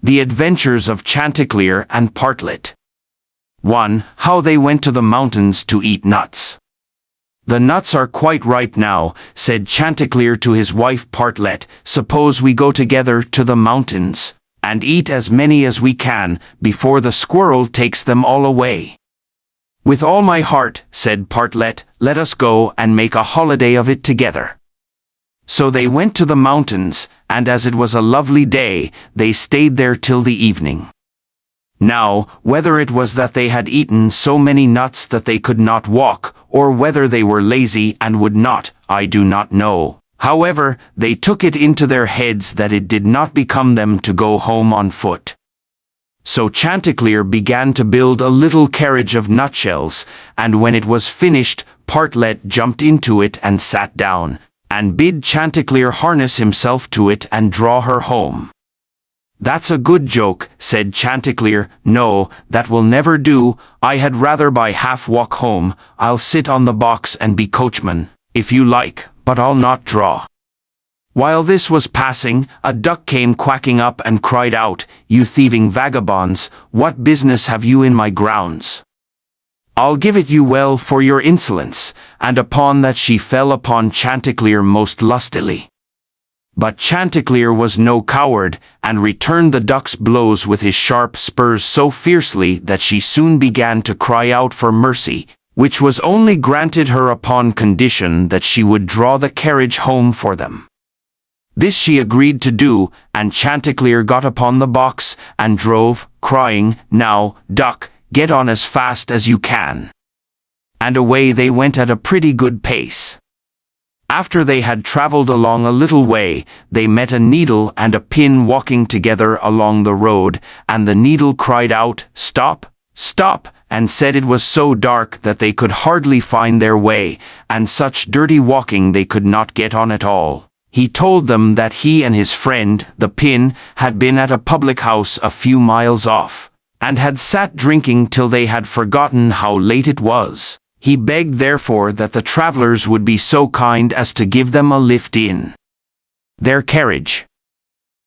The Adventures of Chanticleer and Partlet. 1. How they went to the mountains to eat nuts. "The nuts are quite ripe now," said Chanticleer to his wife Partlet. "Suppose we go together to the mountains, and eat as many as we can, before the squirrel takes them all away." "With all my heart," said Partlet. "Let us go and make a holiday of it together." So they went to the mountains, and as it was a lovely day, they stayed there till the evening. Now, whether it was that they had eaten so many nuts that they could not walk, or whether they were lazy and would not, I do not know. However, they took it into their heads that it did not become them to go home on foot. So Chanticleer began to build a little carriage of nutshells, and when it was finished, Partlet jumped into it and sat down, and bid Chanticleer harness himself to it and draw her home. "That's a good joke," said Chanticleer. "No, that will never do. I had rather by half walk home. I'll sit on the box and be coachman, if you like, but I'll not draw." While this was passing, a duck came quacking up and cried out, "You thieving vagabonds, what business have you in my grounds? I'll give it you well for your insolence," and upon that she fell upon Chanticleer most lustily. But Chanticleer was no coward, and returned the duck's blows with his sharp spurs so fiercely that she soon began to cry out for mercy, which was only granted her upon condition that she would draw the carriage home for them. This she agreed to do, and Chanticleer got upon the box, and drove, crying, "Now, duck, get on as fast as you can." And away they went at a pretty good pace. After they had travelled along a little way, they met a needle and a pin walking together along the road, and the needle cried out, "Stop, stop," and said it was so dark that they could hardly find their way, and such dirty walking they could not get on at all. He told them that he and his friend, the pin, had been at a public house a few miles off, and had sat drinking till they had forgotten how late it was. He begged therefore that the travellers would be so kind as to give them a lift in their carriage.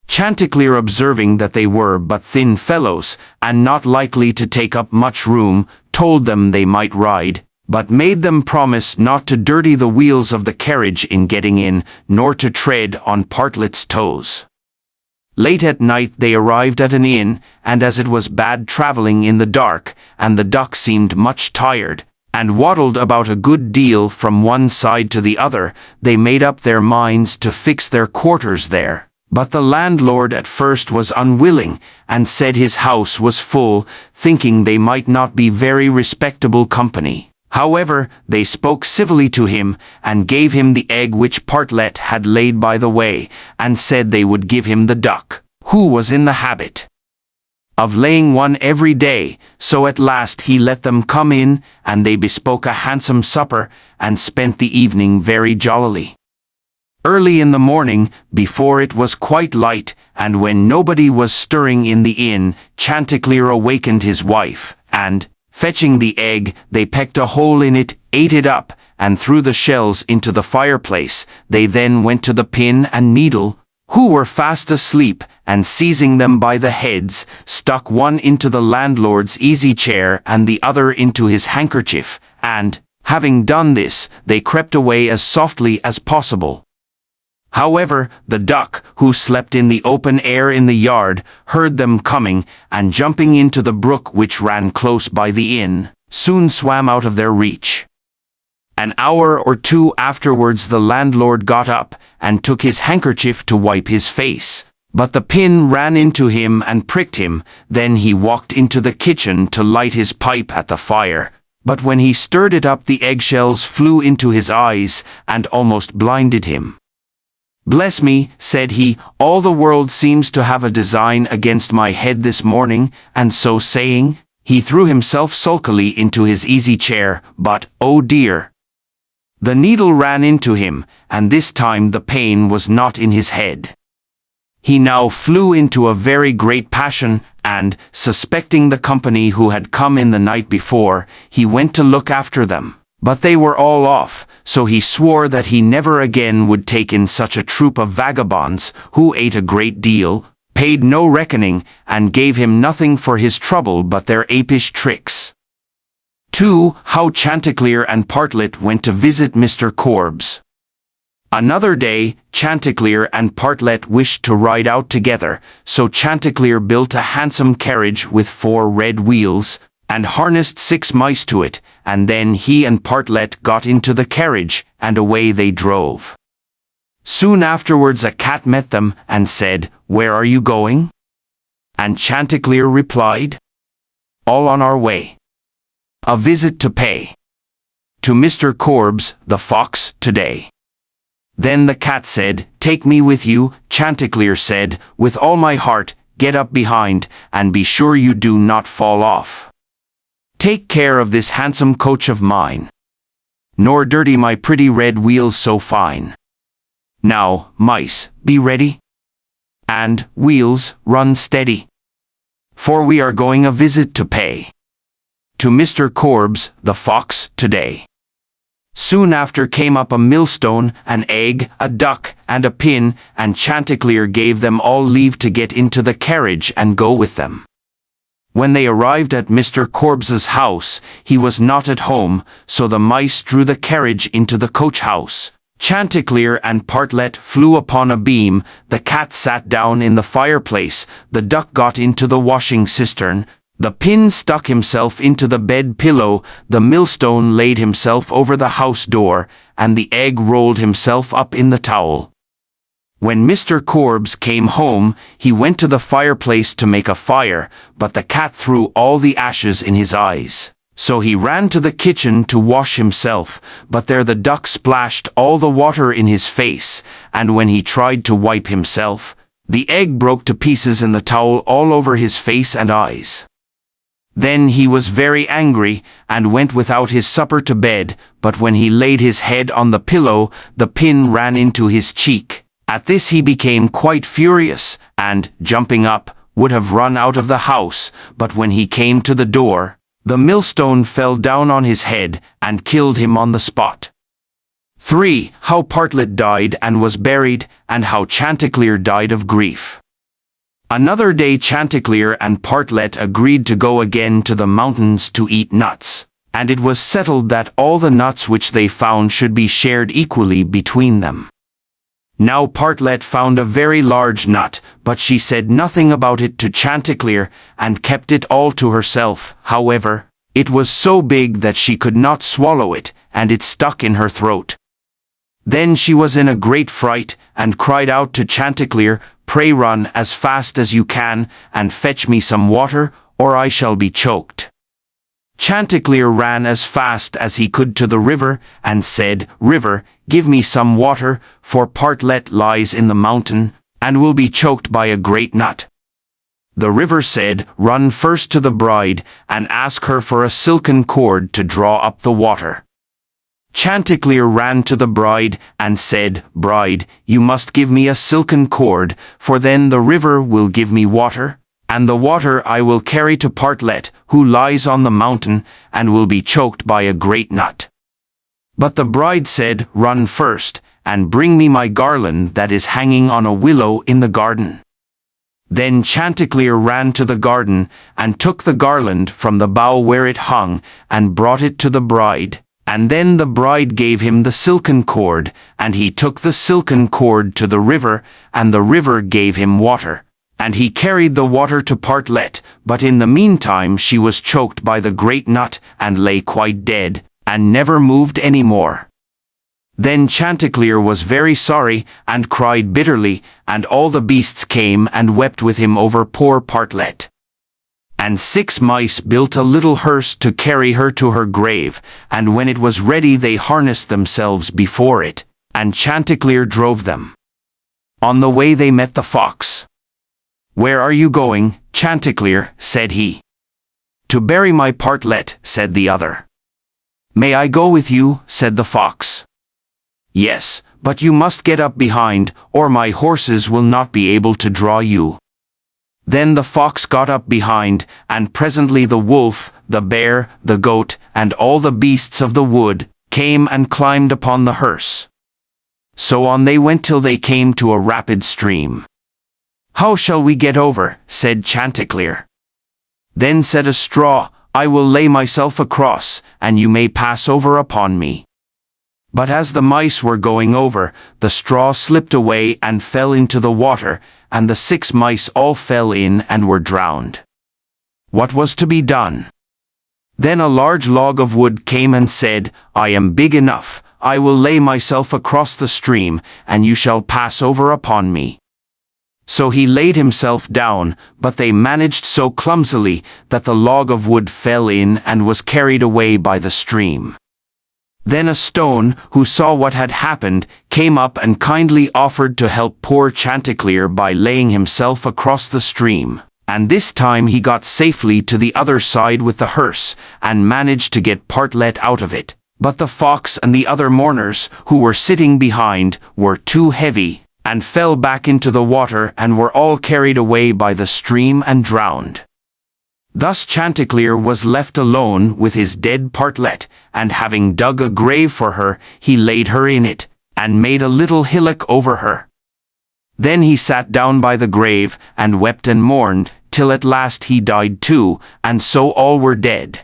Chanticleer, observing that they were but thin fellows, and not likely to take up much room, told them they might ride, but made them promise not to dirty the wheels of the carriage in getting in, nor to tread on Partlet's toes. Late at night they arrived at an inn, and as it was bad travelling in the dark, and the duck seemed much tired, and waddled about a good deal from one side to the other, they made up their minds to fix their quarters there. But the landlord at first was unwilling, and said his house was full, thinking they might not be very respectable company. However, they spoke civilly to him, and gave him the egg which Partlet had laid by the way, and said they would give him the duck, who was in the habit of laying one every day. So at last he let them come in, and they bespoke a handsome supper, and spent the evening very jollily. Early in the morning, before it was quite light, and when nobody was stirring in the inn, Chanticleer awakened his wife, and, fetching the egg, they pecked a hole in it, ate it up, and threw the shells into the fireplace. They then went to the pin and needle, who were fast asleep, and seizing them by the heads, stuck one into the landlord's easy chair and the other into his handkerchief, and, having done this, they crept away as softly as possible. However, the duck, who slept in the open air in the yard, heard them coming, and jumping into the brook which ran close by the inn, soon swam out of their reach. An hour or two afterwards the landlord got up, and took his handkerchief to wipe his face. But the pin ran into him and pricked him. Then he walked into the kitchen to light his pipe at the fire. But when he stirred it up, the eggshells flew into his eyes, and almost blinded him. "Bless me," said he, "all the world seems to have a design against my head this morning," and so saying, he threw himself sulkily into his easy chair. But, oh dear! The needle ran into him, and this time the pain was not in his head. He now flew into a very great passion, and, suspecting the company who had come in the night before, he went to look after them. But they were all off, so he swore that he never again would take in such a troop of vagabonds, who ate a great deal, paid no reckoning, and gave him nothing for his trouble but their apish tricks. 2. How Chanticleer and Partlet went to visit Mr. Korbes. Another day, Chanticleer and Partlet wished to ride out together, so Chanticleer built a handsome carriage with 4 red wheels, and harnessed 6 mice to it, and then he and Partlet got into the carriage, and away they drove. Soon afterwards a cat met them, and said, "Where are you going?" And Chanticleer replied, "All on our way. A visit to pay. To Mr. Korbes, the fox, today." Then the cat said, "Take me with you." Chanticleer said, "With all my heart. Get up behind, and be sure you do not fall off. Take care of this handsome coach of mine, nor dirty my pretty red wheels so fine. Now, mice, be ready, and, wheels, run steady, for we are going a visit to pay. To Mr. Korbes, the fox, today." Soon after came up a millstone, an egg, a duck, and a pin, and Chanticleer gave them all leave to get into the carriage and go with them. When they arrived at Mr. Korbes's house, he was not at home, so the mice drew the carriage into the coach-house. Chanticleer and Partlet flew upon a beam, the cat sat down in the fireplace, the duck got into the washing cistern, the pin stuck himself into the bed pillow, the millstone laid himself over the house door, and the egg rolled himself up in the towel. When Mr. Korbes came home, he went to the fireplace to make a fire, but the cat threw all the ashes in his eyes. So he ran to the kitchen to wash himself, but there the duck splashed all the water in his face, and when he tried to wipe himself, the egg broke to pieces in the towel all over his face and eyes. Then he was very angry, and went without his supper to bed, but when he laid his head on the pillow, the pin ran into his cheek. At this he became quite furious, and, jumping up, would have run out of the house, but when he came to the door, the millstone fell down on his head, and killed him on the spot. 3. How Partlet died and was buried, and how Chanticleer died of grief. Another day Chanticleer and Partlet agreed to go again to the mountains to eat nuts, and it was settled that all the nuts which they found should be shared equally between them. Now Partlet found a very large nut, but she said nothing about it to Chanticleer, and kept it all to herself. However, it was so big that she could not swallow it, and it stuck in her throat. Then she was in a great fright, and cried out to Chanticleer, "Pray run as fast as you can, and fetch me some water, or I shall be choked." Chanticleer ran as fast as he could to the river, and said, "River, give me some water, for Partlet lies in the mountain, and will be choked by a great nut." The river said, "Run first to the bride, and ask her for a silken cord to draw up the water." Chanticleer ran to the bride, and said, "Bride, you must give me a silken cord, for then the river will give me water, and the water I will carry to Partlet, who lies on the mountain, and will be choked by a great nut." But the bride said, "Run first, and bring me my garland that is hanging on a willow in the garden." Then Chanticleer ran to the garden, and took the garland from the bough where it hung, and brought it to the bride. And then the bride gave him the silken cord, and he took the silken cord to the river, and the river gave him water. And he carried the water to Partlet, but in the meantime she was choked by the great nut, and lay quite dead, and never moved any more. Then Chanticleer was very sorry, and cried bitterly, and all the beasts came and wept with him over poor Partlet. And 6 mice built a little hearse to carry her to her grave, and when it was ready they harnessed themselves before it, and Chanticleer drove them. On the way they met the fox. "Where are you going, Chanticleer?" said he. "To bury my Partlet," said the other. "May I go with you?" said the fox. "Yes, but you must get up behind, or my horses will not be able to draw you." Then the fox got up behind, and presently the wolf, the bear, the goat, and all the beasts of the wood, came and climbed upon the hearse. So on they went till they came to a rapid stream. "How shall we get over?" said Chanticleer. Then said a straw, "I will lay myself across, and you may pass over upon me." But as the mice were going over, the straw slipped away and fell into the water, and the 6 mice all fell in and were drowned. What was to be done? Then a large log of wood came and said, "I am big enough, I will lay myself across the stream, and you shall pass over upon me." So he laid himself down, but they managed so clumsily that the log of wood fell in and was carried away by the stream. Then a stone, who saw what had happened, came up and kindly offered to help poor Chanticleer by laying himself across the stream, and this time he got safely to the other side with the hearse, and managed to get Partlet out of it. But the fox and the other mourners, who were sitting behind, were too heavy, and fell back into the water and were all carried away by the stream and drowned. Thus Chanticleer was left alone with his dead Partlet, and having dug a grave for her, he laid her in it, and made a little hillock over her. Then he sat down by the grave, and wept and mourned, till at last he died too, and so all were dead.